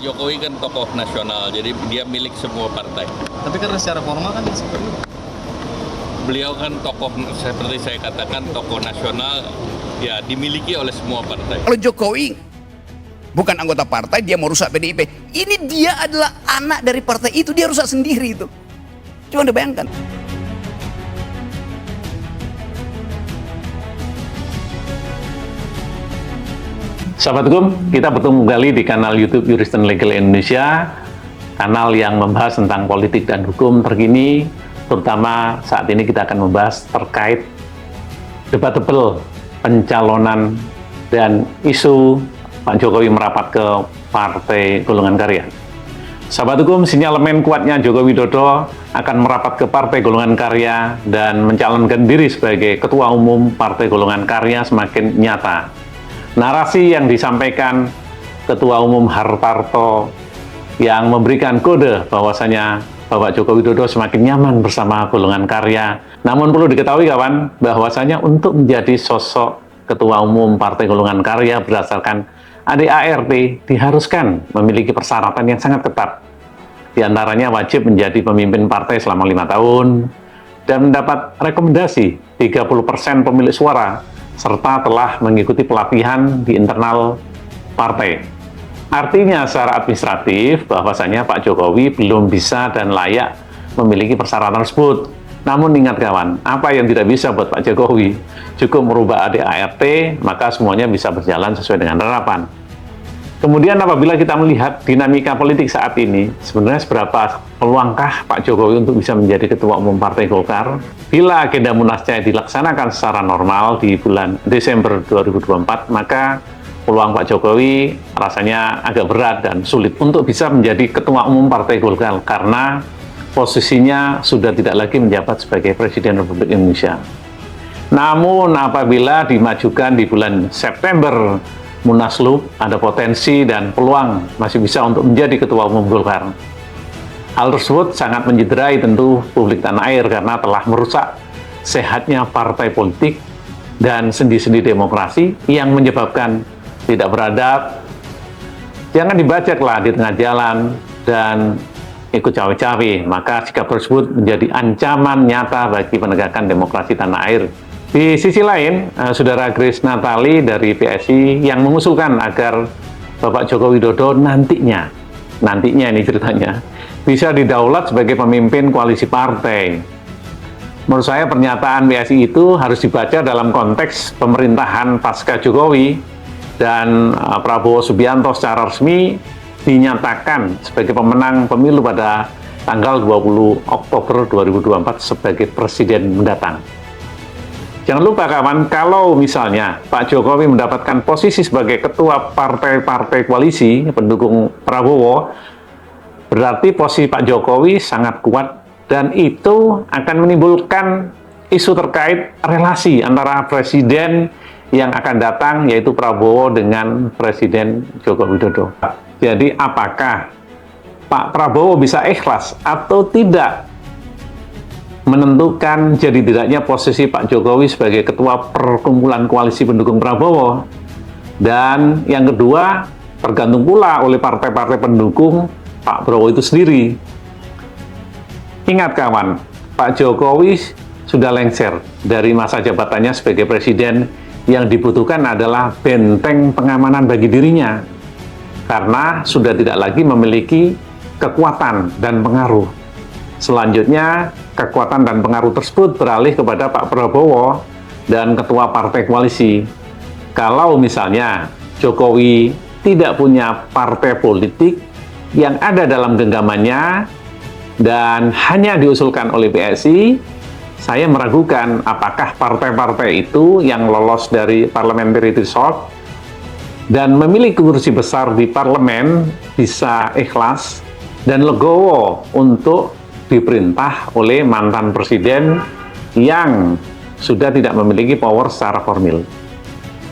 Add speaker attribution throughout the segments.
Speaker 1: Pak Jokowi kan tokoh nasional, jadi dia milik semua partai.
Speaker 2: Tapi karena secara formal kan seperti itu.
Speaker 1: Beliau kan tokoh, seperti saya katakan, tokoh nasional, ya dimiliki oleh semua partai.
Speaker 3: Kalau Jokowi bukan anggota partai, dia mau rusak PDIP. Ini dia adalah anak dari partai itu, dia rusak sendiri itu. Coba Anda bayangkan.
Speaker 4: Sahabat Hukum, kita bertemu kembali di kanal YouTube Juristen Legal Indonesia, kanal yang membahas tentang politik dan hukum terkini, terutama saat ini kita akan membahas terkait debatable pencalonan dan isu Pak Jokowi merapat ke Partai Golongan Karya. Sahabat Hukum, sinyalemen kuatnya Joko Widodo akan merapat ke Partai Golongan Karya dan mencalonkan diri sebagai Ketua Umum Partai Golongan Karya semakin nyata. Narasi yang disampaikan Ketua Umum Hartarto yang memberikan kode bahwasanya Bapak Joko Widodo semakin nyaman bersama golongan karya. Namun perlu diketahui kawan, bahwasanya untuk menjadi sosok Ketua Umum Partai Golongan Karya berdasarkan ADART diharuskan memiliki persyaratan yang sangat ketat. Di antaranya wajib menjadi pemimpin partai selama 5 tahun dan mendapat rekomendasi 30% pemilik suara serta telah mengikuti pelatihan di internal partai. Artinya secara administratif bahwasanya Pak Jokowi belum bisa dan layak memiliki persyaratan tersebut. Namun ingat kawan, apa yang tidak bisa buat Pak Jokowi? Cukup merubah ADART, maka semuanya bisa berjalan sesuai dengan harapan. Kemudian apabila kita melihat dinamika politik saat ini, sebenarnya seberapa peluangkah Pak Jokowi untuk bisa menjadi Ketua Umum Partai Golkar? Bila agenda Munasnya dilaksanakan secara normal di bulan Desember 2024, maka peluang Pak Jokowi rasanya agak berat dan sulit untuk bisa menjadi Ketua Umum Partai Golkar karena posisinya sudah tidak lagi menjabat sebagai Presiden Republik Indonesia. Namun apabila dimajukan di bulan September Munaslup, ada potensi dan peluang masih bisa untuk menjadi Ketua Umum Golkar. Hal tersebut sangat mencederai tentu publik tanah air karena telah merusak sehatnya partai politik dan sendi-sendi demokrasi yang menyebabkan tidak beradab, jangan dibajaklah di tengah jalan dan ikut cawe-cawe, maka sikap tersebut menjadi ancaman nyata bagi penegakan demokrasi tanah air. Di sisi lain, Saudara Grace Natali dari PSI yang mengusulkan agar Bapak Joko Widodo nantinya ini ceritanya, bisa didaulat sebagai pemimpin koalisi partai. Menurut saya pernyataan PSI itu harus dibaca dalam konteks pemerintahan pasca Jokowi dan Prabowo Subianto secara resmi dinyatakan sebagai pemenang pemilu pada tanggal 20 Oktober 2024 sebagai presiden mendatang. Jangan lupa kawan, kalau misalnya Pak Jokowi mendapatkan posisi sebagai ketua partai-partai koalisi pendukung Prabowo, berarti posisi Pak Jokowi sangat kuat dan itu akan menimbulkan isu terkait relasi antara presiden yang akan datang yaitu Prabowo dengan Presiden Joko Widodo. Jadi apakah Pak Prabowo bisa ikhlas atau tidak menentukan jadi tidaknya posisi Pak Jokowi sebagai ketua perkumpulan koalisi pendukung Prabowo? Dan yang kedua, tergantung pula oleh partai-partai pendukung Pak Prabowo itu sendiri. Ingat kawan, Pak Jokowi sudah lengser dari masa jabatannya sebagai presiden. Yang dibutuhkan adalah benteng pengamanan bagi dirinya karena sudah tidak lagi memiliki kekuatan dan pengaruh. Selanjutnya, kekuatan dan pengaruh tersebut beralih kepada Pak Prabowo dan ketua partai koalisi. Kalau misalnya Jokowi tidak punya partai politik yang ada dalam genggamannya dan hanya diusulkan oleh PSI, saya meragukan apakah partai-partai itu yang lolos dari parliamentary threshold dan memiliki kursi besar di parlemen bisa ikhlas dan legowo untuk diperintah oleh mantan presiden yang sudah tidak memiliki power secara formil.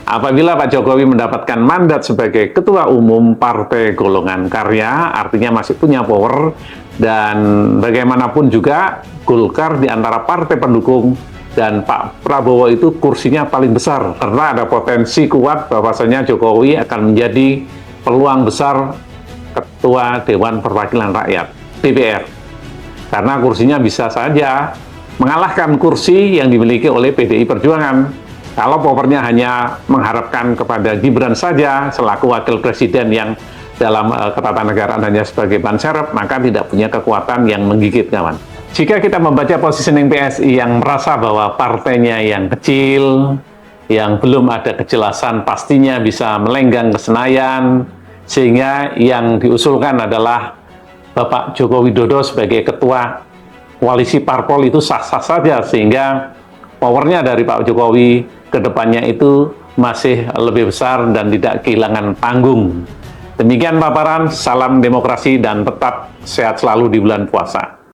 Speaker 4: Apabila Pak Jokowi mendapatkan mandat sebagai Ketua Umum Partai Golongan Karya, artinya masih punya power, dan bagaimanapun juga Golkar di antara partai pendukung dan Pak Prabowo itu kursinya paling besar, karena ada potensi kuat bahwasanya Jokowi akan menjadi peluang besar Ketua Dewan Perwakilan Rakyat, DPR. Karena kursinya bisa saja mengalahkan kursi yang dimiliki oleh PDI Perjuangan. Kalau powernya hanya mengharapkan kepada Gibran saja selaku wakil presiden yang dalam ketatanegaraan hanya sebagai ban serep, maka tidak punya kekuatan yang menggigit, kawan. Jika kita membaca positioning PSI yang merasa bahwa partainya yang kecil, yang belum ada kejelasan pastinya bisa melenggang ke Senayan, sehingga yang diusulkan adalah Bapak Joko Widodo sebagai ketua koalisi parpol itu sah-sah saja, sehingga powernya dari Pak Jokowi ke depannya itu masih lebih besar dan tidak kehilangan panggung. Demikian paparan, salam demokrasi dan tetap sehat selalu di bulan puasa.